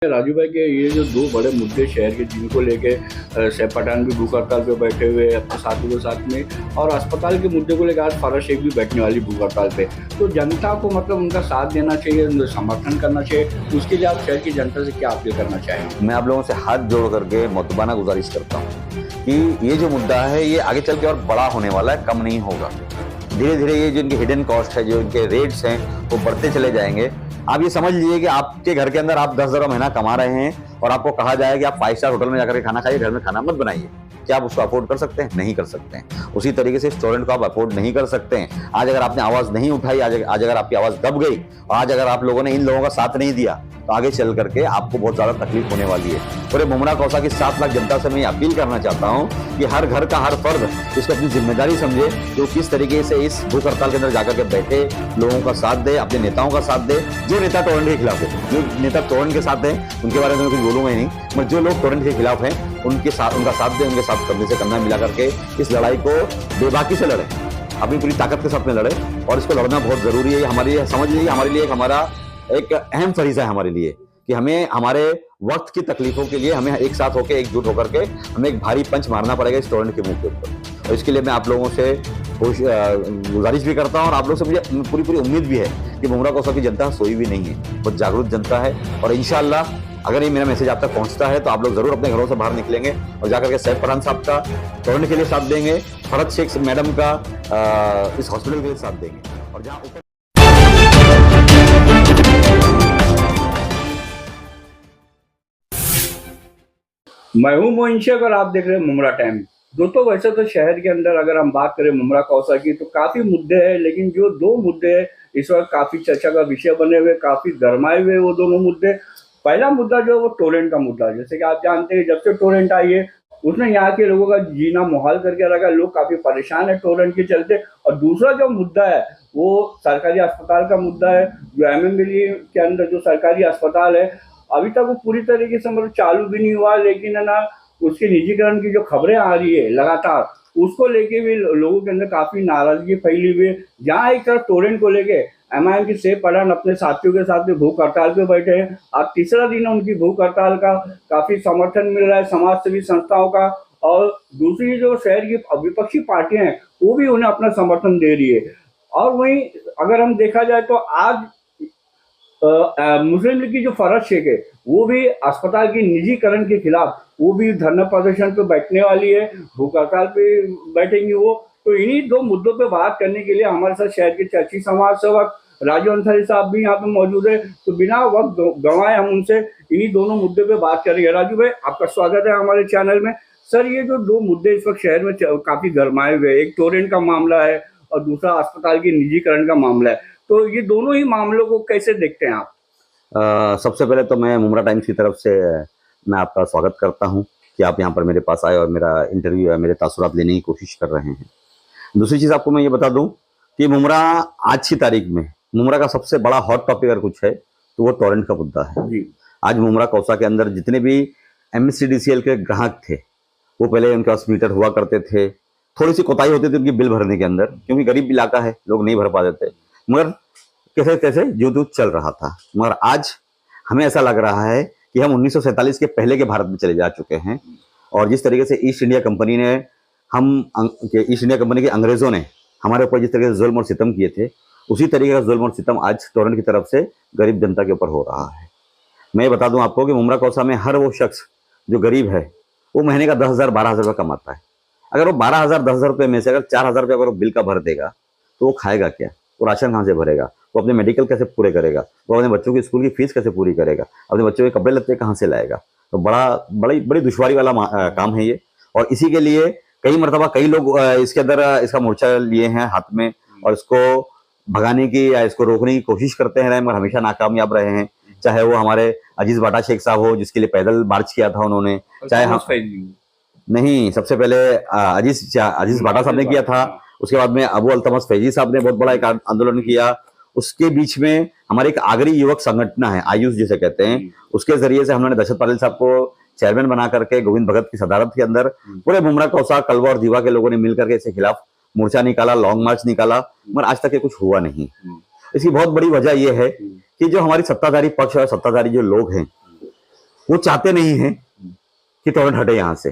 राजू भाई के ये जो दो बड़े मुद्दे शहर के जिनको लेके सैफ पठान भी भूख हड़ताल पे बैठे हुए अपने साथियों के साथ में, और अस्पताल के मुद्दे को लेकर आज फारा शेख भी बैठने वाली भूख हड़ताल पे। तो जनता को मतलब उनका साथ देना चाहिए, उनका समर्थन करना चाहिए। उसके लिए आप शहर की जनता से क्या अपील करना चाहेंगे? मैं आप लोगों से हाथ जोड़ करके मुतबाना गुजारिश करता हूँ कि ये जो मुद्दा है ये आगे चल के और बड़ा होने वाला है, कम नहीं होगा। धीरे धीरे ये जो इनके हिडन कॉस्ट है, जो इनके रेट्स हैं, वो बढ़ते चले जाएंगे। आप ये समझ लीजिए कि आपके घर के अंदर आप 10,000 महीना कमा रहे हैं और आपको कहा जाए कि आप 5 स्टार होटल में जाकर के खाना खाइए, घर में खाना मत बनाइए। क्या आप उसको अफोर्ड कर सकते हैं? नहीं कर सकते हैं। उसी तरीके से स्टूडेंट को आप अफोर्ड नहीं कर सकते हैं। आज अगर आपने आवाज नहीं उठाई, आज अगर आपकी आवाज दब गई, और आज अगर आप लोगों ने इन लोगों का साथ नहीं दिया, तो आगे चल करके आपको बहुत ज्यादा तकलीफ होने वाली है। पूरे मुमरा कौसा की 7 लाख जनता से मैं अपील करना चाहता हूं कि हर घर का हर फर्द इसको अपनी जिम्मेदारी समझे, जो किस तरीके से इस भूख हड़ताल के अंदर जाकर के बैठे लोगों का साथ दे, अपने नेताओं का साथ दे। जो नेता टोरेंट के खिलाफ है, जो नेता टोरेंट के साथ है, उनके बारे में मैं कुछ बोलूंगा ही नहीं, मगर जो लोग टोरेंट के खिलाफ हैं उनका साथ दे, उनके साथ कंधे से कंधा मिला करके इस लड़ाई को बेबाकी से लड़े, अपनी पूरी ताकत के साथ में लड़े। और इसको लड़ना बहुत जरूरी है। हमारे समझ लीजिए, हमारे लिए हमारा एक अहम फरीजा है हमारे लिए कि हमें हमारे वक्त की तकलीफों के लिए हमें एक साथ होकर, एकजुट होकर के हमें एक भारी पंच मारना पड़ेगा इस टोरेंट के मुंह के ऊपर। और इसके लिए मैं आप लोगों से गुजारिश भी करता हूं, और आप लोग से मुझे पूरी उम्मीद भी है कि मुमरा कौसा की जनता सोई भी नहीं है, बहुत जागरूक जनता है। और इंशाअल्लाह अगर ये मेरा मैसेज आप तक पहुंचता है तो आप लोग जरूर अपने घरों से बाहर निकलेंगे और जाकर के सैफ पठान साहब का टोरेंट के लिए साथ देंगे, फरत शेख मैडम का इस हॉस्पिटल के लिए साथ देंगे। और जहाँ मैं हूं मोइन शेख और आप देख रहे हैं मुमरा टाइम। दोस्तों, वैसे तो शहर के अंदर अगर हम बात करें मुमरा कौसा की तो काफी मुद्दे हैं, लेकिन जो दो मुद्दे हैं इस वक्त काफी चर्चा का विषय बने हुए, काफी गरमाए हुए वो दोनों मुद्दे। पहला मुद्दा जो है वो टोरेंट का मुद्दा। जैसे कि आप जानते हैं, जब से टोरेंट आई है उसने यहाँ के लोगों का जीना मुहाल करके रखा, लोग काफी परेशान है टोरेंट के चलते। और दूसरा जो मुद्दा है वो सरकारी अस्पताल का मुद्दा है। जो एमएमएलए के अंदर जो सरकारी अस्पताल है अभी तक वो पूरी तरीके से मतलब चालू भी नहीं हुआ, लेकिन है ना उसके निजीकरण की जो खबरें आ रही है लगातार, उसको लेके भी लोगों के अंदर काफी नाराजगी फैली हुई है। जहाँ एक तरफ टोरेंट को लेके एमआईएम की सैफ पठान अपने साथियों के साथ में भूख हड़ताल पे बैठे हैं। आज तीसरा दिन है उनकी भूख हड़ताल का, काफी समर्थन मिल रहा है समाज सेवी संस्थाओं का। और दूसरी जो शहर की विपक्षी पार्टियां हैं वो भी उन्हें अपना समर्थन दे रही है। और वहीं अगर हम देखा जाए तो आज मुस्लिम लीग की जो फरत शेख है वो भी अस्पताल की निजीकरण के खिलाफ वो भी धरना प्रदर्शन पे बैठने वाली है, भूख हड़ताल पे बैठेंगी वो। तो इन्हीं दो मुद्दों पे बात करने के लिए हमारे साथ शहर के चर्चित समाज सेवक राजू अंसारी साहब भी यहाँ पे मौजूद है। तो बिना वक्त गंवाए हम उनसे इन्हीं दोनों मुद्दे पे बात करेंगे। राजू भाई, आपका स्वागत है हमारे चैनल में। सर, ये जो दो मुद्दे इस वक्त शहर में काफी गरमाए हुए, एक टोरेंट का मामला है और दूसरा अस्पताल के निजीकरण का मामला है, तो ये दोनों ही मामलों को कैसे देखते हैं आप? सबसे पहले तो मैं मुमरा टाइम्स की तरफ से मैं आपका स्वागत करता हूं कि आप यहां पर मेरे पास आए और मेरा इंटरव्यू या मेरे तासुरात लेने की कोशिश कर रहे हैं। दूसरी चीज़ आपको मैं ये बता दूं कि मुमरा आज की तारीख में मुमरा का सबसे बड़ा हॉट टॉपिक अगर कुछ है तो वो टोरेंट का मुद्दा है जी। आज मुमरा कौसा के अंदर जितने भी MSCDCL के ग्राहक थे वो पहले उनके पास मीटर हुआ करते थे, थोड़ी सी कोताही होती थी उनकी बिल भरने के अंदर, क्योंकि गरीब इलाका है, लोग नहीं भर पाते थे, मगर कैसे कैसे जो चल रहा था। मगर आज हमें ऐसा लग रहा है कि हम 1947 के पहले के भारत में चले जा चुके हैं। और जिस तरीके से ईस्ट इंडिया कंपनी के अंग्रेजों ने हमारे ऊपर जिस तरीके से जुल्म और सितम किए थे, उसी तरीके का जुल्म और सितम आज टोरेंट की तरफ से गरीब जनता के ऊपर हो रहा है। मैं बता दूं आपको कि मुमरा कौसा में हर वो शख्स जो गरीब है वो महीने का 10,000 12,000 रुपये कमाता है। अगर वो 12,000 10,000 रुपये में से अगर 4,000 रुपये अगर वो बिल का भर देगा तो वो खाएगा क्या? वो राशन कहाँ से भरेगा? वो अपने मेडिकल कैसे पूरे करेगा? वो अपने बच्चों की स्कूल की फीस कैसे पूरी करेगा? अपने बच्चों के कपड़े लत्ते कहाँ से लाएगा? तो बड़ी दुश्वारी वाला काम है ये। और इसी के लिए कई मरतबा कई लोग इसके अंदर इसका मोर्चा लिए हैं हाथ में और इसको भगाने की या इसको रोकने की कोशिश करते हैं, मगर हमेशा नाकामयाब रहे हैं। चाहे वो हमारे अजीज बाटा शेख साहब हो, जिसके लिए पैदल मार्च किया था उन्होंने, चाहे हम नहीं, सबसे पहले अजीज बाटा साहब ने किया था, उसके बाद में अबू अल्तमस फैजी साहब ने बहुत बड़ा एक आंदोलन किया। उसके बीच में हमारे एक आगरी युवक संगठन है, आयुष जिसे कहते हैं, उसके जरिए से हमने दशरथ पाटिल साहब को चेयरमैन बना करके गोविंद भगत की सदारत के अंदर पूरे मुमरा कौसा, कलवा और दीवा के लोगों ने मिलकर के इसके खिलाफ मोर्चा निकाला, लॉन्ग मार्च निकाला, मगर आज तक ये कुछ हुआ नहीं। इसकी बहुत बड़ी वजह यह है कि जो हमारी सत्ताधारी पक्ष और सत्ताधारी जो लोग हैं वो चाहते नहीं हैं कि टोरेंट हटे यहाँ से,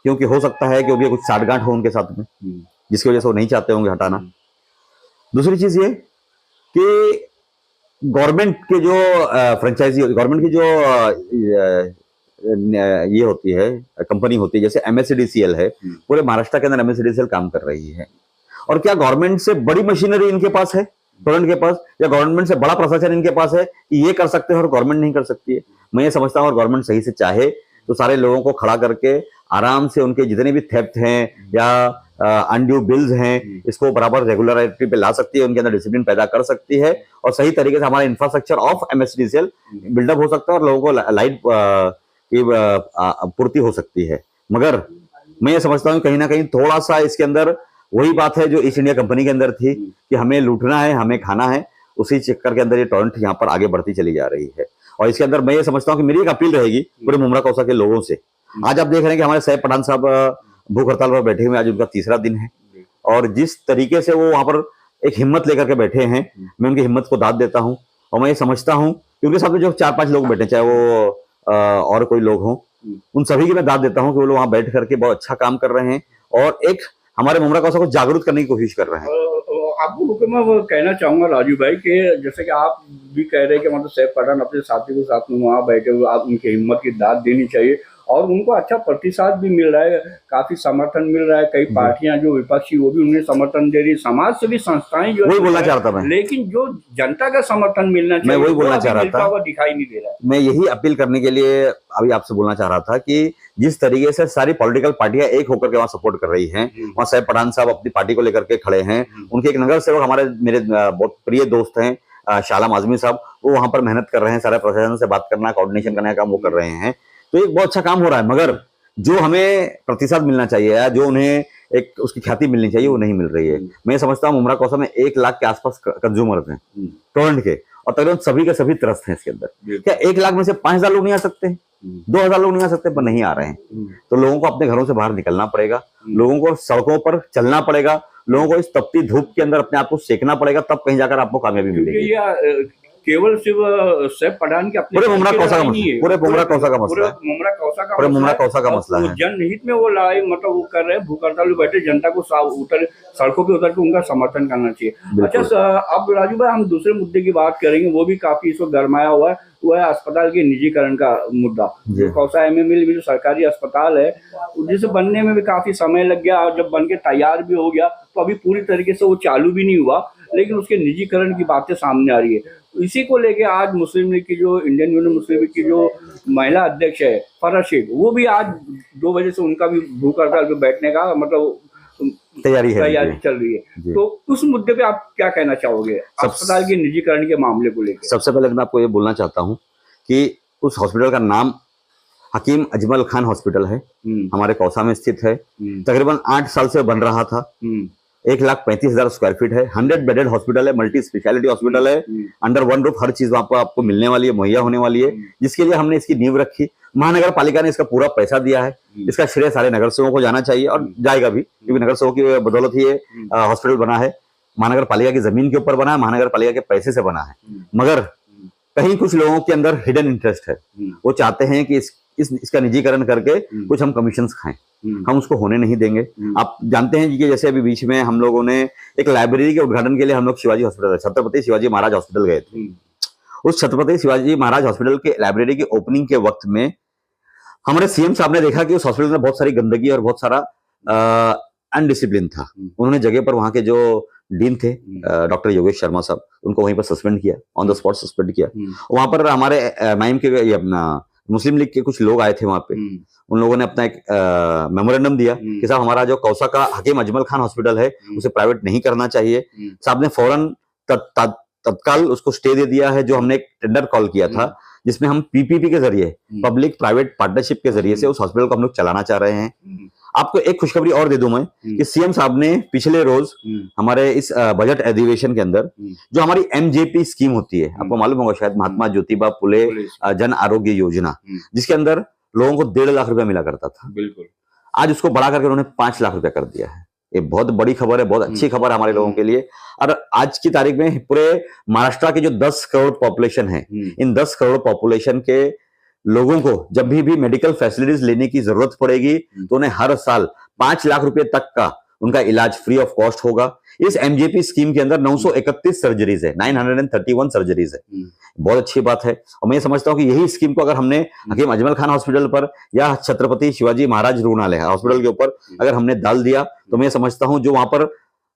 क्योंकि हो सकता है कि वो भी कुछ साठगांठ हो उनके साथ में, जिसकी वजह से वो नहीं चाहते होंगे हटाना। दूसरी चीज ये कि गवर्नमेंट के जो फ्रेंचाइजी, गवर्नमेंट की जो ये होती है, कंपनी होती है, जैसे MSCDCL है, पूरे महाराष्ट्र के अंदर MSCDCL काम कर रही है। और क्या गवर्नमेंट से बड़ी मशीनरी इनके पास है टोरेंट के पास, या गवर्नमेंट से बड़ा प्रशासन इनके पास है कि ये कर सकते हैं और गवर्नमेंट नहीं कर सकती है? मैं ये समझता हूँ, और गवर्नमेंट सही से चाहे तो सारे लोगों को खड़ा करके आराम से उनके जितने भी थेफ्ट हैं या अनड्यू बिल्स हैं, इसको बराबर रेगुलरिटी पे ला सकती है, उनके अंदर डिसिप्लिन पैदा कर सकती है, और सही तरीके से हमारा इंफ्रास्ट्रक्चर ऑफ MSCDCL बिल्डअप हो सकता है और लोगों को लाइट की पूर्ति हो सकती है। मगर मैं ये समझता हूँ कहीं ना कहीं थोड़ा सा इसके अंदर वही बात है जो ईस्ट इंडिया कंपनी के अंदर थी कि हमें लूटना है, हमें खाना है, उसी चक्कर के अंदर ये टोरेंट यहाँ पर आगे बढ़ती चली जा रही है। और इसके अंदर मैं ये समझता हूँ कि मेरी एक अपील रहेगी पूरे मुमरा कौसा के लोगों से। आज आप देख रहे हैं कि हमारे सैयद पठान साहब भूख हड़ताल पर बैठे हुए, आज उनका तीसरा दिन है, और जिस तरीके से वो वहां पर एक हिम्मत लेकर के बैठे हैं, मैं उनकी हिम्मत को दाद देता हूं। और मैं ये समझता हूं कि उनके साथ में जो 4-5 लोग बैठे, चाहे वो और कोई लोग हों, उन सभी की मैं दाद देता हूं कि वो लोग वहां बैठ करके बहुत अच्छा काम कर रहे हैं और एक हमारे मुमरा कौसा को जागरूक करने की कोशिश कर रहे हैं। आपको मैं वो कहना चाहूंगा राजू भाई कि जैसे कि आप भी कह रहे हैं कि मतलब सैयद पठान अपने साथी के साथ में वहाँ बैठे हुए, आप उनकी हिम्मत की दाद देनी चाहिए, और उनको अच्छा प्रतिसाद भी मिल रहा है, काफी समर्थन मिल रहा है। कई पार्टियां जो विपक्षी वो भी उन्हें समर्थन दे रही, समाज सेवी संस्थाएं जो वही बोलना चाहता मैं, लेकिन जो जनता का समर्थन मिलना चाहिए, मैं वही बोलना चाह रहा था, वो दिखाई नहीं दे रहा है। मैं यही अपील करने के लिए अभी आपसे बोलना चाह रहा था कि जिस तरीके से सारी पॉलिटिकल पार्टियां एक होकर के वहां सपोर्ट कर रही हैं, वहां सैयद पठान साहब अपनी पार्टी को लेकर के खड़े हैं, उनके एक नगर सेवक हमारे मेरे बहुत प्रिय दोस्त हैं शालाम आजमी साहब, वो वहां पर मेहनत कर रहे हैं, सारे प्रशासन से बात करना, कोऑर्डिनेशन करने का काम वो कर रहे हैं, तो एक बहुत अच्छा काम हो रहा है। मगर जो हमें प्रतिशत मिलना चाहिए या जो उन्हें एक उसकी ख्याति मिलनी चाहिए वो नहीं मिल रही है। मैं समझता हूँ मुमरा कौसा में 1 लाख के आसपास कंज्यूमर्स हैं टोरेंट के, और तकरीबन सभी के सभी त्रस्त हैं इसके अंदर। क्या 1 लाख में से 5,000 लोग नहीं आ सकते, 2,000 लोग नहीं आ सकते? पर नहीं आ रहे हैं, तो लोगों को अपने घरों से बाहर निकलना पड़ेगा, लोगों को सड़कों पर चलना पड़ेगा, लोगों को इस तपती धूप के अंदर अपने आप को सेकना पड़ेगा, तब कहीं जाकर आपको कामयाबी मिलेगी। केवल सिर्फ सैयद पठान के अपने पूरे मुमरा कौसा का मसला है, पूरे मुमरा कौसा का मसला है, पूरे मुमरा कौसा का मसला है। जनहित में वो लड़ाई मतलब वो कर रहे हैं, भूख हड़ताल में बैठे जनता को सड़कों पे उतर के उनका समर्थन करना चाहिए। अच्छा, अब राजू भाई हम दूसरे मुद्दे की बात करेंगे, वो भी काफी इस वक्त गरमाया हुआ है, वो है अस्पताल के निजीकरण का मुद्दा। कौसा MML में जो सरकारी अस्पताल है, जिसे बनने में भी काफी समय लग गया, और जब बन के तैयार भी हो गया तो अभी पूरी तरीके से वो चालू भी नहीं हुआ, लेकिन उसके निजीकरण की बातें सामने आ रही है। इसी को लेके आज मुस्लिम लीग की जो इंडियन यूनियन मुस्लिम लीग की जो महिला अध्यक्ष है फरह शेख, वो भी आज 2 बजे से उनका भी भूख हड़ताल पे बैठने का मतलब तैयारी चल रही है। तो उस मुद्दे पे आप क्या कहना चाहोगे अस्पताल के निजीकरण के मामले को लेकर? सबसे पहले मैं आपको ये बोलना चाहता हूँ कि उस हॉस्पिटल का नाम हकीम अजमल खान हॉस्पिटल है, हमारे कौसा में स्थित है, तकरीबन 8 साल से बन रहा था, 1,35,000 स्क्वायर फीट है, 100 बेडेड हॉस्पिटल है, मल्टी स्पेशलिटी हॉस्पिटल है, अंडर वन रूफ हर चीज वहां पर आपको मिलने वाली है, मुहैया होने वाली है, जिसके लिए हमने इसकी नींव रखी। महानगर पालिका ने इसका पूरा पैसा दिया है, इसका श्रेय सारे नगर सेवकों को जाना चाहिए और जाएगा भी, क्योंकि नगर सेवकों की बदौलत ही ये हॉस्पिटल बना है, महानगर पालिका की जमीन के ऊपर बना है, महानगर पालिका के पैसे से बना है। मगर कहीं कुछ लोगों के अंदर हिडन इंटरेस्ट है, वो चाहते हैं कि इसका निजीकरण करके कुछ हम कमीशंस खाएं, हम उसको होने नहीं देंगे। आप जानते हैं कि जैसे अभी बीच में हम लोगों ने एक लाइब्रेरी के उद्घाटन के लिए हम लोग शिवाजी हॉस्पिटल, छत्रपति शिवाजी महाराज हॉस्पिटल गए थे। उस छत्रपति शिवाजी महाराज हॉस्पिटल के लाइब्रेरी की ओपनिंग के वक्त में हमारे CM साहब ने देखा कि उस हॉस्पिटल में बहुत सारी गंदगी और बहुत सारा अनडिसिप्लिन था। उन्होंने जगह पर वहां के जो डीन थे डॉक्टर योगेश शर्मा साहब, उनको वहीं पर सस्पेंड किया, ऑन द स्पॉट सस्पेंड किया। वहां पर हमारे माइम के अपना मुस्लिम लीग के कुछ लोग आए थे वहां पे, उन लोगों ने अपना एक मेमोरेंडम दिया कि साहब हमारा जो कौसा का हकीम अजमल खान हॉस्पिटल है उसे प्राइवेट नहीं करना चाहिए। साहब ने फौरन तत्काल उसको स्टे दे दिया है। जो हमने एक टेंडर कॉल किया था जिसमें हम PPP के जरिए, पब्लिक प्राइवेट पार्टनरशिप के जरिए से उस हॉस्पिटल को हम लोग चलाना चाह रहे हैं। आपको एक खुशखबरी और दे दूं मैं कि CM साहब ने पिछले रोज हमारे इस बजट अधिवेशन के अंदर जो हमारी MJP स्कीम होती है, आपको मालूम होगा शायद, महात्मा ज्योतिबा फुले जन आरोग्य योजना, जिसके अंदर लोगों को 1.5 लाख रुपया मिला करता था, बिल्कुल आज उसको बढ़ा करके उन्होंने 5 लाख रुपया कर दिया है। ये बहुत बड़ी खबर है, बहुत अच्छी खबर है हमारे लोगों के लिए। और आज की तारीख में पूरे महाराष्ट्र की जो 10 करोड़ पॉपुलेशन है, इन 10 करोड़ पॉपुलेशन के लोगों को जब भी मेडिकल फैसिलिटीज लेने की जरूरत पड़ेगी तो उन्हें हर साल 5 लाख रुपए तक का उनका इलाज फ्री ऑफ कॉस्ट होगा। इस एमजेपी स्कीम के अंदर 931 सर्जरीज है, 931 सर्जरीज है। बहुत अच्छी बात है। और मैं ये समझता हूं कि यही स्कीम को अगर हमने हकीम अजमल खान हॉस्पिटल पर या छत्रपति शिवाजी महाराज रुग्णालय हॉस्पिटल के ऊपर अगर हमने डाल दिया तो मैं समझता हूं जो वहां पर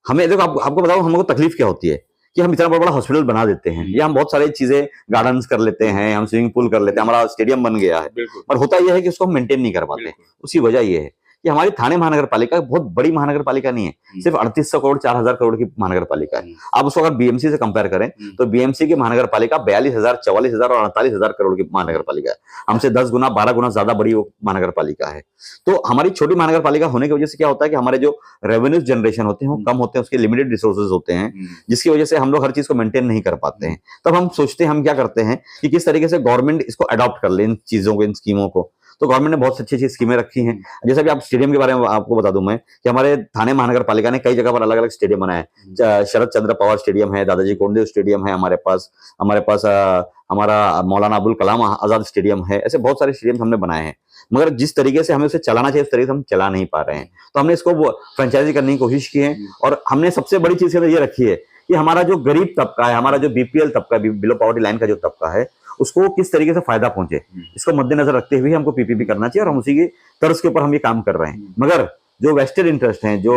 हमें देखो आपको बताऊं हमको तकलीफ क्या होती है कि हम इतना बड़ा बड़ा हॉस्पिटल बना देते हैं या हम बहुत सारी चीजें गार्डन्स कर लेते हैं, हम स्विमिंग पूल कर लेते हैं, हमारा स्टेडियम बन गया है, पर होता यह है कि उसको हम मेंटेन नहीं कर पाते। उसकी वजह यह है कि हमारी थाने महानगर पालिका बहुत बड़ी महानगर पालिका नहीं है, सिर्फ 3800 करोड़ 4000 करोड़ की महानगर पालिका है। आप उसको अगर बीएमसी से कंपेयर करें तो बीएमसी की महानगर पालिका 42,000 44,000 और 48,000 करोड़ की महानगर पालिका है। हमसे 10 गुना 12 गुना ज्यादा बड़ी वो महानगर पालिका है। तो हमारी छोटी महानगर पालिका होने की वजह से क्या होता है कि हमारे जो रेवेन्यू जनरेशन होते हैं वो कम होते हैं, उसके लिमिटेड रिसोर्सेज होते हैं, जिसकी वजह से हम लोग हर चीज को मेंटेन नहीं कर पाते हैं। तब हम सोचते हैं हम क्या करते हैं कि किस तरीके से गवर्नमेंट इसको अडॉप्ट कर ले, इन चीजों को, इन स्कीमों को। तो गवर्नमेंट ने बहुत अच्छी अच्छी स्कीमें रखी हैं। जैसे भी आप स्टेडियम के बारे में आपको बता दूं मैं कि हमारे थाने महानगर पालिका ने कई जगह पर अलग अलग स्टेडियम बनाए हैं। शरद चंद्र पवार स्टेडियम है, दादाजी कोंडदेव स्टेडियम है हमारे पास हमारा मौलाना अबुल कलाम आजाद स्टेडियम है। ऐसे बहुत सारे स्टेडियम हमने बनाए हैं, मगर जिस तरीके से हमें उसे चलाना चाहिए उस तरीके से हम चला नहीं पा रहे हैं। तो हमने इसको फ्रेंचाइजी करने की कोशिश की है। और हमने सबसे बड़ी चीज ये रखी है कि हमारा जो गरीब तबका है, हमारा जो बीपीएल तबका है, बिलो पॉवर्टी लाइन का जो तबका है, उसको किस तरीके से फायदा पहुंचे, इसको मद्देनजर रखते हुए हमको पीपीपी करना चाहिए और हम उसी की तर्ज के ऊपर हम ये काम कर रहे हैं। मगर जो वेस्टेड इंटरेस्ट हैं, जो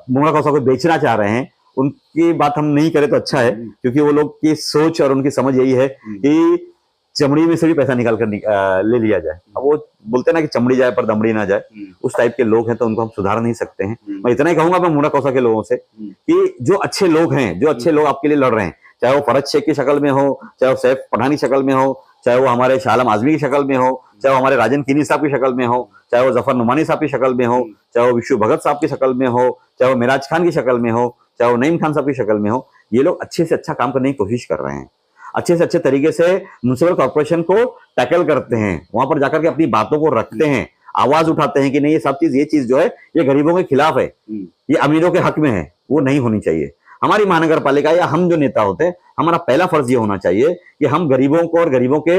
मुंगला कौसा को बेचना चाह रहे हैं, उनकी बात हम नहीं करें तो अच्छा है, क्योंकि वो लोग की सोच और उनकी समझ यही है कि चमड़ी में से भी पैसा निकाल कर ले लिया जाए। अब वो बोलते हैं ना कि चमड़ी जाए पर दमड़ी ना जाए, उस टाइप के लोग हैं, तो उनको हम सुधार नहीं सकते हैं। मैं इतना ही कहूंगा मैं मुंगला कौसा के लोगों से कि जो अच्छे लोग हैं, जो अच्छे लोग आपके लिए लड़ रहे हैं, चाहे वो फरज शेख की शक्ल में हो, चाहे वो सैफ पठानी शक्ल में हो, चाहे वो हमारे शाह आलम आजमी की शक्ल में हो, चाहे वो हमारे राजन कीनी साहब की शक्ल में हो, चाहे वो जफर नुमानी साहब की शक्ल में हो, चाहे वो विशु भगत साहब की शक्ल में हो, चाहे वो मिराज खान की शक्ल में हो, चाहे वो नईम खान साहब की शक्ल में हो, ये लोग अच्छे से अच्छा काम करने की कोशिश कर रहे हैं, अच्छे से अच्छे तरीके से म्युनिसिपल कॉर्पोरेशन को टैकल करते हैं, वहां पर जाकर के अपनी बातों को रखते हैं, आवाज उठाते हैं कि नहीं ये चीज जो है ये गरीबों के खिलाफ है, ये अमीरों के हक में है, वो नहीं होनी चाहिए। हमारी महानगर पालिका या हम जो नेता होते हैं, हमारा पहला फर्ज ये होना चाहिए कि हम गरीबों को और गरीबों के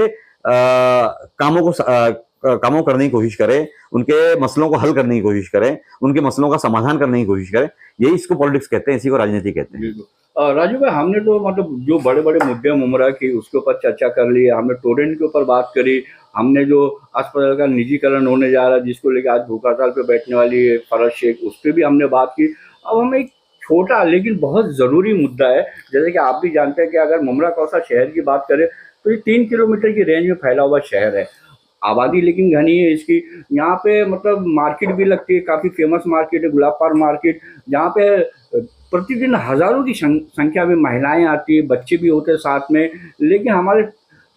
कामों करने की कोशिश करें, उनके मसलों को हल करने की कोशिश करें, उनके मसलों का समाधान करने की कोशिश करें। यही इसको पॉलिटिक्स कहते हैं, इसी को राजनीति कहते हैं। राजू भाई, हमने तो मतलब जो बड़े बड़े मुद्दे मुमरा की उसके ऊपर चर्चा कर ली, हमने टोरेंट के ऊपर बात करी, हमने जो अस्पताल का निजीकरण होने जा रहा है जिसको लेकर आज भूख हड़ताल पे बैठने वाली है फरज शेख, उस पर भी हमने बात की। अब हमें एक छोटा लेकिन बहुत ज़रूरी मुद्दा है, जैसे कि आप भी जानते हैं कि अगर मुमरा कौसा शहर की बात करें तो ये 3 किलोमीटर की रेंज में फैला हुआ शहर है, आबादी लेकिन घनी है इसकी। यहाँ पे मतलब मार्केट भी लगती है, काफ़ी फेमस मार्केट है गुलाब पार मार्केट, जहाँ पे प्रतिदिन हज़ारों की संख्या में महिलाएं आती है, बच्चे भी होते हैं साथ में। लेकिन हमारे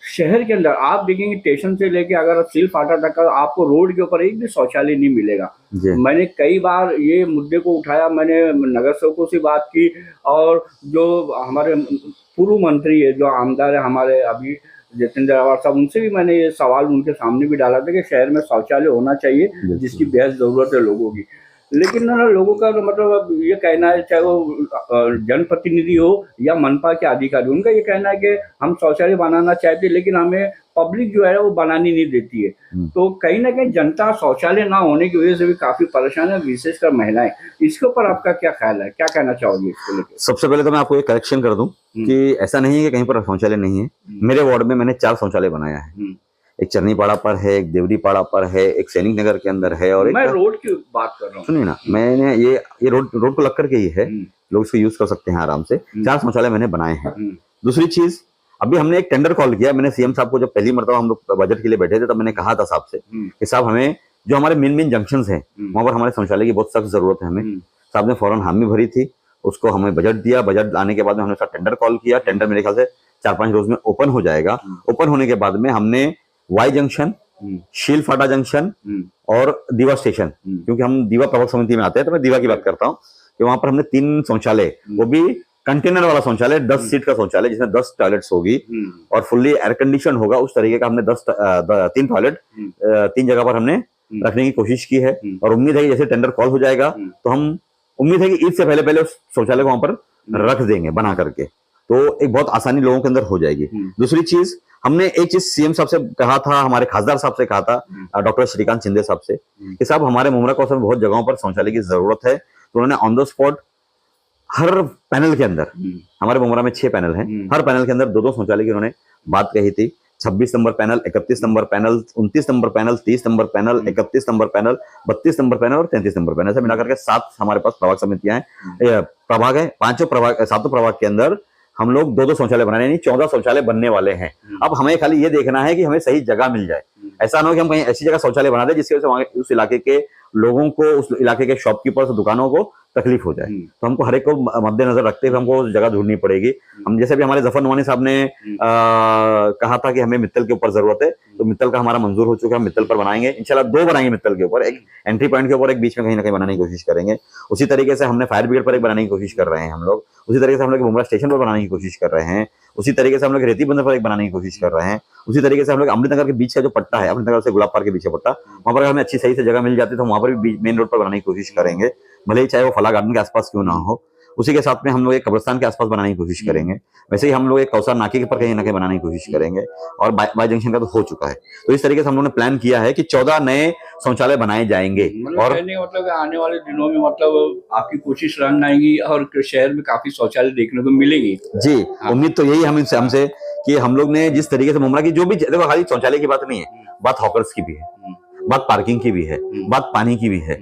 शहर के अंदर आप देखेंगे स्टेशन से लेके अगर सिल फाटा तक आपको रोड के ऊपर एक भी शौचालय नहीं मिलेगा। मैंने कई बार ये मुद्दे को उठाया, मैंने नगर सेवकों से बात की, और जो हमारे पूर्व मंत्री है, जो आमदार है हमारे अभी जितेंद्र अवार साहब, उनसे भी मैंने ये सवाल उनके सामने भी डाला था कि शहर में शौचालय होना चाहिए, जिसकी बेहद ज़रूरत है लोगों की। लेकिन ना लोगों का मतलब ये कहना है, चाहे वो जनप्रतिनिधि हो या मनपा के अधिकारी, उनका ये कहना है कि हम शौचालय बनाना चाहते हैं लेकिन हमें पब्लिक जो है वो बनानी नहीं देती है। तो कहीं ना कहीं जनता शौचालय ना होने की वजह से भी काफी परेशान है, विशेषकर महिलाएं। इसके ऊपर आपका क्या ख्याल है, क्या कहना चाहोगे इसको लेकर? सबसे पहले तो मैं आपको एक करेक्शन कर दूं कि ऐसा नहीं है कि कहीं पर शौचालय नहीं है। मेरे वार्ड में मैंने 4 शौचालय बनाया है, एक चरनीपाड़ा पर है, एक देवरीपाड़ा पर है, एक सैनिक नगर के अंदर है, और मैं रोड की बात कर रहा हूँ। सुनिए ना, मैंने ये रोड को लग करके ही है, लोग इसको यूज कर सकते हैं आराम से। 4 शौचालय मैंने बनाए हैं। दूसरी चीज, अभी हमने एक टेंडर कॉल किया। मैंने सीएम साहब को जब पहली मरतबा हम लोग बजट के लिए बैठे थे तब मैंने कहा था साहब से कि साहब हमें जो हमारे मेन जंक्शंस हैं वहां पर हमारे शौचालय की बहुत सख्त जरूरत है हमें। साहब ने फौरन हामी भरी थी, उसको हमें बजट दिया। बजट आने के बाद में हमने उसका टेंडर कॉल किया। टेंडर मेरे ख्याल से 4-5 रोज में ओपन हो जाएगा। ओपन होने के बाद में हमने वाई जंक्शन, शील फाटा जंक्शन और दीवा स्टेशन, क्योंकि हम दीवा प्रबंधक समिति में आते हैं तो मैं दीवा की बात करता हूँ, कि वहां पर हमने 3 शौचालय, वो भी कंटेनर वाला शौचालय, 10 सीट का शौचालय जिसमें 10 टॉयलेट्स होगी और फुल्ली एयर कंडीशन होगा, उस तरीके का हमने 3 टॉयलेट 3 जगह पर हमने रखने की कोशिश की है। और उम्मीद है कि जैसे टेंडर कॉल हो जाएगा तो हम उम्मीद है कि ईद से पहले उस शौचालय को वहां पर रख देंगे बना करके। तो एक बहुत आसानी लोगों के अंदर हो जाएगी। दूसरी चीज, हमने एक चीज सीएम साहब से कहा था, हमारे खासदार साहब से कहा था, डॉक्टर श्रीकांत शिंदे साहब से, कि साहब हमारे मुमरा कौशल में बहुत जगहों पर शौचालय की जरूरत है। तो उन्होंने on the spot her panel के अंदर, हमारे मुमरा में 6 पैनल हैं, हर पैनल के अंदर 2-2 शौचालय की उन्होंने बात कही थी। 26 number panel, 31 number panel, 29 number panel, 30 number panel, 31 number panel, 32 number panel और 33 नंबर पैनल, सब मिलाकर के 7 हमारे पास प्रभाग समितियां हैं, प्रभाग है। 5 प्रभाग, 7 प्रभाग के अंदर हम लोग 2-2 शौचालय बनाने, यानी 14 शौचालय बनने वाले हैं। अब हमें खाली ये देखना है कि हमें सही जगह मिल जाए। ऐसा ना हो कि हम कहीं ऐसी जगह शौचालय बना दें जिसकी वजह से उस इलाके के लोगों को, उस इलाके के शॉपकीपर्स, दुकानों को तकलीफ हो जाए। तो हमको हर एक को मद्देनजर रखते हुए हमको जगह ढूंढनी पड़ेगी। हम जैसे भी हमारे जफर नवानी साहब ने कहा था कि हमें मित्तल के ऊपर जरूरत है, तो मित्तल का हमारा मंजूर हो चुका है, हम मित्तल पर बनाएंगे इंशाल्लाह। 2 बनाएंगे मित्तल के ऊपर, एक एंट्री पॉइंट के ऊपर, एक बीच में कहीं ना कहीं बनाने की कोशिश करेंगे। उसी तरीके से हमने फायर ब्रिगेड पर एक बनाने की कोशिश कर रहे हैं हम लोग। उसी तरीके से हम लोग मुमरा स्टेशन पर बनाने की कोशिश कर रहे हैं। उसी तरीके से हम लोग रेती बंदर पर एक बनाने की कोशिश कर रहे हैं। उसी तरीके से हम लोग अमृतनगर के बीच का जो पट्टा है, अमृतनगर से गुलाब पार्क के पीछे पट्टा, वहां पर हमें अच्छी सही से जगह मिल जाती है तो वहां पर भी मेन रोड पर बनाने की कोशिश करेंगे, भले ही चाहे वो फला गार्डन के आसपास क्यों ना हो। उसी के साथ में हम लोग एक कब्रिस्तान के आसपास बनाने की कोशिश करेंगे। वैसे ही हम लोग एक कौसार नाके पर कहीं ना कहीं बनाने की कोशिश करेंगे, और बाय जंक्शन का तो हो चुका है। तो इस तरीके से हम लोगों ने प्लान किया है कि 14 नए शौचालय बनाए जाएंगे। और कहने का मतलब आने वाले दिनों में मतलब आपकी कोशिश रंग आएंगी और शहर में काफी शौचालय देखने को मिलेंगे। जी, उम्मीद तो यही हमसे कि हम लोग ने जिस तरीके से मुमरा की जो भी, देखो खाली शौचालय की बात नहीं है, बात हॉकर्स की भी है, बात पार्किंग की भी है, बात पानी की भी है,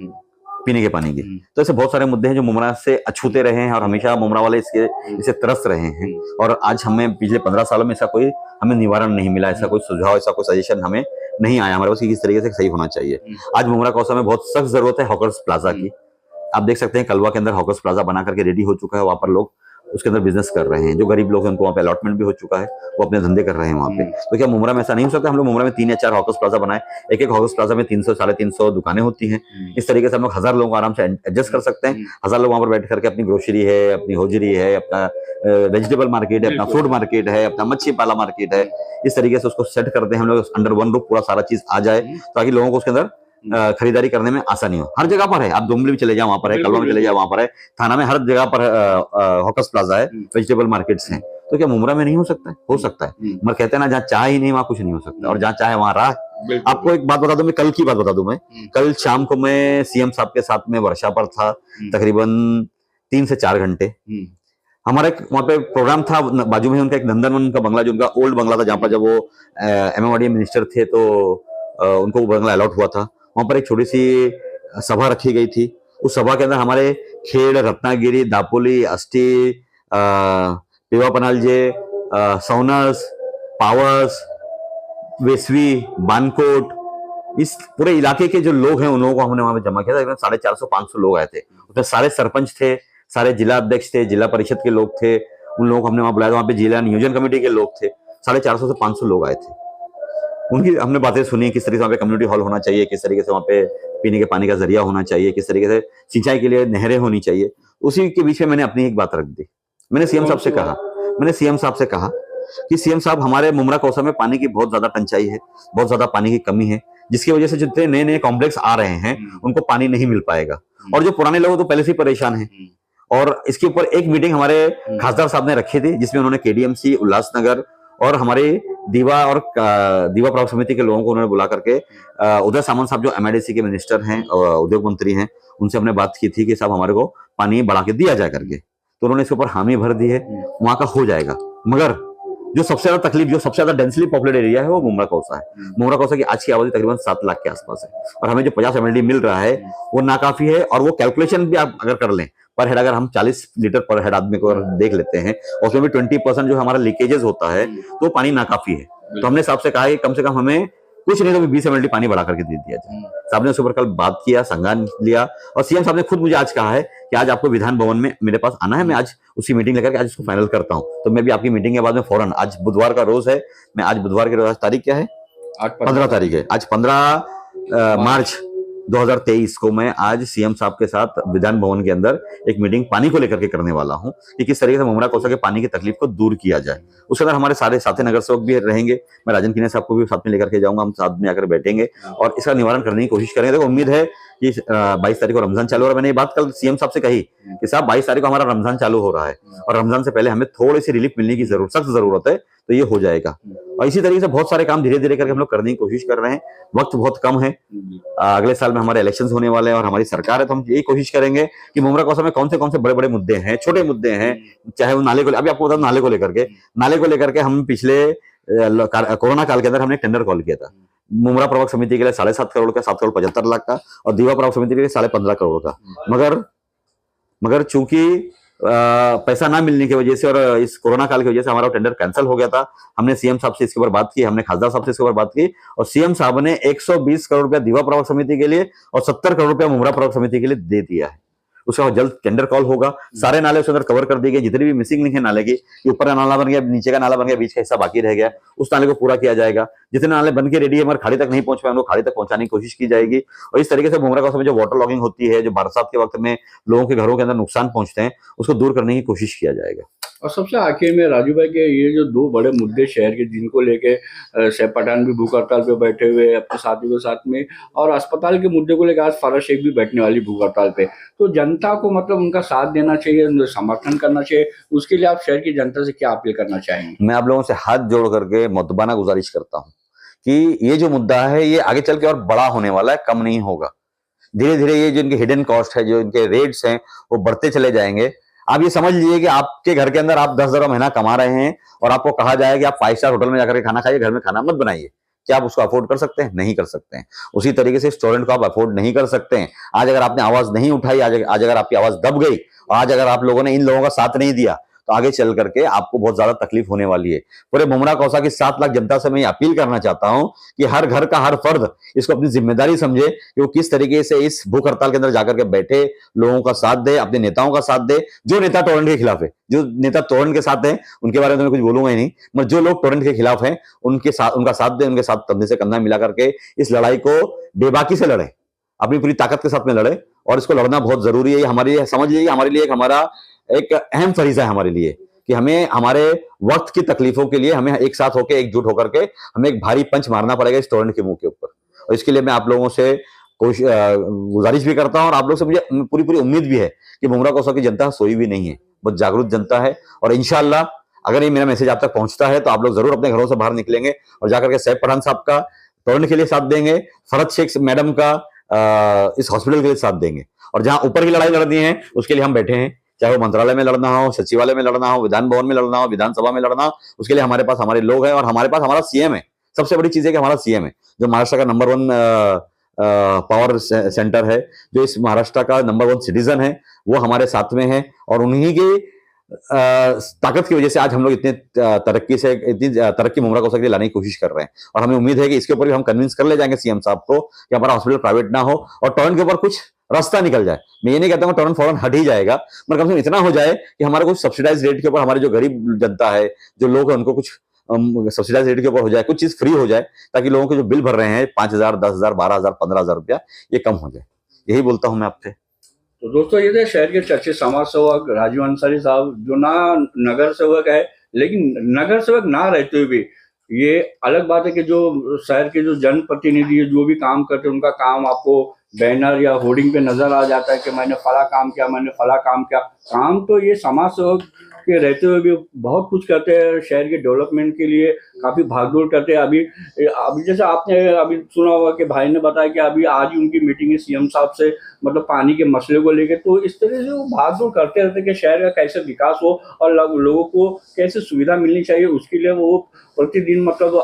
पीने के पानी की। तो ऐसे बहुत सारे मुद्दे हैं जो मुमरा से अछूते रहे हैं और हमेशा मुमरा वाले इसे तरस रहे हैं। और आज हमें पिछले 15 सालों में ऐसा कोई हमें निवारण नहीं मिला, ऐसा कोई सुझाव, ऐसा कोई सजेशन हमें नहीं आया हमारे पास कि किस तरीके से सही होना चाहिए। आज मुमरा कौसा में बहुत सख्त जरूरत है हॉकर्स प्लाजा की। आप देख सकते हैं कलवा के अंदर हॉकर्स प्लाजा बना करके रेडी हो चुका है, वहां पर लोग उसके अंदर बिजनेस कर रहे हैं। जो गरीब लोग हैं उनको वहाँ पे अलॉटमेंट भी हो चुका है, वो अपने धंधे कर रहे हैं वहाँ पे। तो क्या मुमरा में ऐसा नहीं हो सकता हम लोग मुमरा में 3 या 4 हॉकर्स प्लाजा बनाए, एक हॉकर्स प्लाजा में 300 350 दुकानें होती हैं। इस तरीके से हम लोग 1000 लोगों को आराम से एडजस्ट कर सकते हैं। 1000 लोग वहाँ पर बैठ करके अपनी ग्रोसरी है, अपनी होजरी है, अपना वेजिटेबल मार्केट है, अपना फ्रूट मार्केट है, अपना मच्छी पाला मार्केट है, इस तरीके से उसको सेट करते हैं हम लोग, अंडर वन रूफ पूरा सारा चीज आ जाए ताकि लोगों को उसके अंदर खरीदारी करने में आसानी हो। हर जगह पर है, आप डुमली में चले जाओ वहां पर है, कलवा में चले जाओ वहां पर है, थाना में हर जगह पर हॉकर्स प्लाजा है, वेजिटेबल मार्केट्स हैं। तो क्या मुमरा में नहीं हो सकता है? हो सकता है, मगर कहते हैं ना जहाँ चाह ही नहीं वहां कुछ नहीं हो सकता, और जहाँ चाहे वहां राह। आपको एक बात बता दूं, मैं कल की बात बता दूं, मैं कल शाम को मैं सीएम साहब के साथ में वर्षा पर था, तकरीबन 3 से 4 घंटे। हमारा एक वहाँ पे प्रोग्राम था, बाजू में उनका एक नंदनवन का बंगला, जो उनका ओल्ड बंगला था, जहाँ पर जब वो एमएमआरडीए मिनिस्टर थे तो उनको वो बंगला अलॉट हुआ था। वहां पर एक छोटी सी सभा रखी गई थी। उस सभा के अंदर हमारे खेड़, रत्नागिरी, दापोली, अष्टी, पेवा पनालजे, सौनस, पावस, वेसवी, बानकोट, इस पूरे इलाके के जो लोग हैं उन लोगों को हमने वहां पे जमा किया था। 450-500 लोग आए थे। उसमें सारे सरपंच थे, सारे जिला अध्यक्ष थे, जिला परिषद के लोग थे, उन लोगों को हमने वहां बुलाया था। वहां पे जिला नियोजन कमेटी के लोग थे। 450 से 500 लोग आए थे। उनकी हमने बातें सुनी, किस तरीके से वहाँ पे कम्युनिटी हॉल होना चाहिए, किस तरीके से वहाँ पे पीने के पानी का जरिया होना चाहिए, किस तरीके से सिंचाई के लिए नहरें होनी चाहिए। उसी के बीच में मैंने अपनी एक बात रख दी। मैंने सीएम साहब से कहा कि सीएम साहब, हमारे मुमरा कौसा में पानी की बहुत ज्यादा टंचाई है, बहुत ज्यादा पानी की कमी है, जिसकी वजह से जितने नए नए कॉम्प्लेक्स आ रहे हैं उनको पानी नहीं मिल पाएगा, और जो पुराने लोग तो पहले से परेशान हैं। और इसके ऊपर एक मीटिंग हमारे खासदार साहब ने रखी थी, जिसमें उन्होंने केडीएमसी, उल्लासनगर और हमारे दीवा प्रभाग समिति के लोगों को उन्होंने बुला करके, उदय सामंत साहब जो एमआईडीसी के मिनिस्टर हैं, उद्योग मंत्री हैं, उनसे हमने बात की थी कि साहब हमारे को पानी बढ़ा के दिया जाए करके। तो उन्होंने इसके ऊपर हामी भर दी है, वहां का हो जाएगा। मगर जो सबसे ज्यादा तकलीफ, जो सबसे ज्यादा डेंसली पॉपुलेटेड एरिया है वो मुमरा कौसा है। मुमरा कौसा की आज की आबादी तकरीबन 7 लाख के आसपास है, और हमें जो 50 MLD मिल रहा है वो नाकाफी है। और वो कैलकुलेशन भी आप अगर कर लें, पर हेड अगर हम 40 लीटर पर हेड आदमी को अगर देख लेते हैं, उसमें भी 20% जो हमारा लीकेजेस होता है, तो पानी नाकाफी है। तो हमने साहब से कहा कि कम से कम हमें कुछ नहीं तो 20 MLD पानी बढ़ा करके दे दिया जाए। साहब ने उसके ऊपर कल बात किया, संज्ञान लिया, और सीएम साहब ने खुद मुझे आज कहा है कि आज आपको विधान भवन में मेरे पास आना है, मैं आज उसकी मीटिंग लेकर के आज उसको फाइनल करता हूं। तो मैं भी आपकी मीटिंग के बाद में फौरन, आज बुधवार का रोज है, मैं आज बुधवार के रोज, तारीख क्या है? 15 तारीख है। आज 15 मार्च 2023 को मैं आज सीएम साहब के साथ विधान भवन के अंदर एक मीटिंग पानी को लेकर के करने वाला हूं कि किस तरीके से मुमरा कोसा के पानी की तकलीफ को दूर किया जाए। उसके अंदर हमारे सारे साथी नगर सेवक भी रहेंगे, मैं राजन किन्ने साहब को भी साथ में लेकर के जाऊंगा, हम साथ में आकर बैठेंगे और इसका निवारण करने की कोशिश करेंगे। देखो उम्मीद है कि 22 तारीख को रमजान चालू हो रहा है। मैंने ये बात कल सीएम साहब से कही कि साहब 22 तारीख को हमारा रमजान चालू हो रहा है और रमजान से पहले हमें थोड़ी सी रिलीफ मिलने की सख्त जरूरत है, तो ये हो जाएगा। और इसी तरीके से बहुत सारे काम धीरे धीरे करके हम लोग करने की कोशिश कर रहे हैं। वक्त बहुत कम है, अगले साल में हमारे इलेक्शंस होने वाले हैं और हमारी सरकार है, तो हम यही कोशिश करेंगे कि मुमरा कोसा में कौन से बड़े बड़े मुद्दे हैं, छोटे मुद्दे हैं, चाहे वो नाले को, अभी आपको बता नाले को लेकर के हम पिछले कोरोना काल के अंदर हमने टेंडर कॉल किया था मुमरा प्रवक समिति के लिए 7.5 करोड़ का, 7,75,00,000 का, और दीवा प्रवक समिति के लिए 15.5 करोड़ का। मगर चूंकि पैसा ना मिलने की वजह से और इस कोरोना काल की वजह से हमारा टेंडर कैंसिल हो गया था। हमने सीएम साहब से इसके ऊपर बात की, हमने खासदार साहब से इसके ऊपर बात की और सीएम साहब ने 120 करोड़ रुपया दीवा प्रवक समिति के लिए और 70 करोड़ रुपया मुमरा प्रवक समिति के लिए दे दिया है। उसका जल्द टेंडर कॉल होगा, सारे नाले उसके अंदर कवर कर दिए गए, जितनी भी मिसिंग लिंक है नाले की, ऊपर का नाला बन गया, नीचे का नाला बन गया, बीच का हिस्सा बाकी रह गया, उस नाले को पूरा किया जाएगा। जितने नाले बन के रेडी है मगर खाड़ी तक नहीं पहुंच पाए, उनको खाड़ी तक पहुंचाने की कोशिश की जाएगी। और इस तरीके से मुमरा कोसा में जो वाटर लॉगिंग होती है, जो बरसात के वक्त में लोगों के घरों के अंदर नुकसान पहुंचते हैं, उसको दूर करने की कोशिश किया जाएगा। और सबसे आखिर में राजू भाई के ये जो दो बड़े मुद्दे शहर के, जिनको लेके सैफ पठान भी भूख हड़ताल पे बैठे हुए अपने साथियों के साथ में, और अस्पताल के मुद्दे को लेकर आज फारा शेख भी बैठने वाली भूख हड़ताल पे, तो जनता को मतलब उनका साथ देना चाहिए, उनका समर्थन करना चाहिए। उसके लिए आप शहर की जनता से क्या अपील करना चाहेंगे? मैं आप लोगों से हाथ जोड़ करके मुद्दबाना गुजारिश करता हूँ कि ये जो मुद्दा है ये आगे चल के और बड़ा होने वाला है, कम नहीं होगा। धीरे धीरे ये जो इनके हिडन कॉस्ट है, जो इनके रेट्स हैं, वो बढ़ते चले जाएंगे। आप ये समझ लीजिए कि आपके घर के अंदर आप 10,000 महीना कमा रहे हैं और आपको कहा जाए कि आप 5 स्टार होटल में जाकर के खाना खाइए, घर में खाना मत बनाइए। क्या आप उसको अफोर्ड कर सकते हैं? नहीं कर सकते हैं। उसी तरीके से स्टूडेंट को आप अफोर्ड नहीं कर सकते हैं। आज अगर आपने आवाज नहीं उठाई, आज अगर आपकी आवाज दब गई, और आज अगर आप लोगों ने इन लोगों का साथ नहीं दिया, तो आगे चल करके आपको बहुत ज्यादा तकलीफ होने वाली है। पूरे मुमरा कोसा की 7 लाख जनता से मैं अपील करना चाहता हूं कि हर घर का हर फर्द इसको अपनी जिम्मेदारी समझे कि वो किस तरीके से इस भूख हड़ताल के अंदर जाकर के बैठे, लोगों का साथ दे, अपने नेताओं का साथ दे। जो नेता टोरेंट के खिलाफ है, जो नेता टोरेंट के साथ है, उनके बारे में तो मैं कुछ बोलूंगा ही नहीं, मगर जो लोग टोरेंट के खिलाफ हैं उनका साथ दे, उनके साथ कंधे से कंधा मिला करके इस लड़ाई को बेबाकी से लड़े, अपनी पूरी ताकत के साथ में लड़े। और इसको लड़ना बहुत जरूरी है। हमारे समझ लीजिए हमारे लिए एक अहम फरीजा है हमारे लिए कि हमें हमारे वक्त की तकलीफों के लिए हमें एक साथ होकर, एकजुट होकर के हमें एक भारी पंच मारना पड़ेगा इस टोरेंट के मुंह के ऊपर। और इसके लिए मैं आप लोगों से गुजारिश भी करता हूं और आप लोग से मुझे पूरी उम्मीद भी है कि मुमरा कोसा की जनता सोई भी नहीं है, बहुत जागरूक जनता है। और इंशाअल्लाह अगर ये मेरा मैसेज आप तक पहुंचता है तो आप लोग जरूर अपने घरों से बाहर निकलेंगे और जाकर के सैफ पठान साहब का टोरेंट के लिए साथ देंगे, फरत शेख मैडम का इस हॉस्पिटल के लिए साथ देंगे। और जहां ऊपर की लड़ाई लड़नी है उसके लिए हम बैठे हैं, चाहे वो मंत्रालय में लड़ना हो, सचिवालय में लड़ना हो, विधान भवन में लड़ना हो, विधानसभा में लड़ना हो, उसके लिए हमारे पास हमारे लोग हैं और हमारे पास हमारा सीएम है। सबसे बड़ी चीज है कि हमारा सीएम है, जो महाराष्ट्र का नंबर 1 पावर सेंटर है, जो इस महाराष्ट्र का नंबर 1 सिटीजन है, वो हमारे साथ में है। और उन्हीं की ताकत की वजह से आज हम लोग इतनी तरक्की मुमरा कोसा के लिए लाने की कोशिश कर रहे हैं। और हमें उम्मीद है कि इसके ऊपर भी हम कन्विंस कर ले जाएंगे सीएम साहब को कि हमारा हॉस्पिटल प्राइवेट ना हो और टोरेंट के ऊपर कुछ रास्ता निकल जाए। मैं ये नहीं कहता हूँ टोरेंट फौरन हट ही जाएगा, मगर कम से कम इतना हो जाए कि हमारे कुछ सब्सिडाइज रेट के ऊपर हमारे जो गरीब जनता है, जो लोग हैं, उनको कुछ सब्सिडाइज रेट के ऊपर हो जाए, कुछ चीज फ्री हो जाए, ताकि लोगों के जो बिल भर रहे हैं 5,000, 10,000, 12,000, 15,000 रुपया, ये कम हो जाए। यही बोलता हूं मैं आपसे। तो दोस्तों ये थे शहर के चर्चित समाज सेवक राजू अंसारी साहब, जो ना नगर सेवक है, लेकिन नगर सेवक ना रहते हुए भी ये अलग बात है कि जो शहर के जो जनप्रतिनिधि है, जो भी काम करते हैं, उनका काम आपको बैनर या होर्डिंग पे नजर आ जाता है कि मैंने फला काम किया, मैंने फला काम किया। काम तो ये समाज सेवक के रहते हुए भी बहुत कुछ करते हैं, शहर के डेवलपमेंट के लिए काफी भागदौड़ करते हैं। अभी जैसे आपने अभी सुना होगा कि भाई ने बताया कि अभी आज ही उनकी मीटिंग है सीएम साहब से, मतलब पानी के मसले को लेकर। तो इस तरह से वो भागदौड़ करते रहते हैं कि शहर का कैसे विकास हो और लोगों को कैसे सुविधा मिलनी चाहिए, उसके लिए वो प्रतिदिन मतलब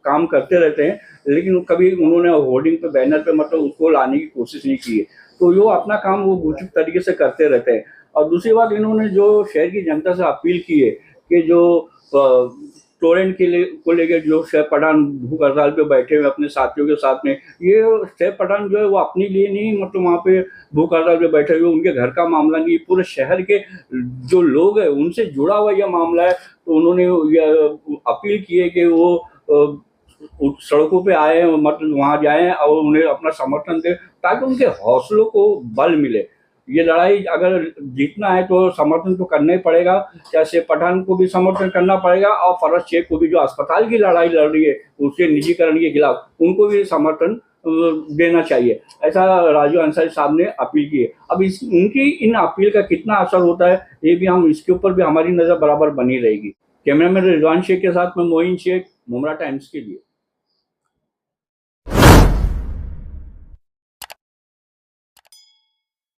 काम करते रहते हैं। लेकिन कभी उन्होंने होर्डिंग पे, बैनर पे मतलब उसको लाने की कोशिश नहीं की है। तो वो अपना काम वो उचित तरीके से करते रहते हैं। और दूसरी बात, इन्होंने जो शहर की जनता से अपील की है कि जो टोरेंट को लेकर जो सैफ पठान भूख हड़ताल पे बैठे हुए अपने साथियों के साथ में, ये सैफ पठान जो है वो अपने लिए नहीं, मतलब वहाँ पे भूख हड़ताल पे बैठे हुए, उनके घर का मामला नहीं, पूरे शहर के जो लोग हैं उनसे जुड़ा हुआ यह मामला है। तो उन्होंने अपील की है कि वो सड़कों पे आए, मतलब वहां जाएं और उन्हें अपना समर्थन दें, ताकि उनके हौसलों को बल मिले। ये लड़ाई अगर जीतना है तो समर्थन तो करना ही पड़ेगा। जैसे पठान को भी समर्थन करना पड़ेगा और फरज शेख को भी, जो अस्पताल की लड़ाई लड़ रही है उसके निजीकरण के खिलाफ, उनको भी समर्थन देना चाहिए, ऐसा राजू अंसारी साहब ने अपील की है। अब उनकी इन अपील का कितना असर होता है, ये भी हम, इसके ऊपर भी हमारी नजर बराबर बनी रहेगी। कैमरामैन रिजवान शेख के साथ मैं मोइन शेख, मुमरा टाइम्स के लिए।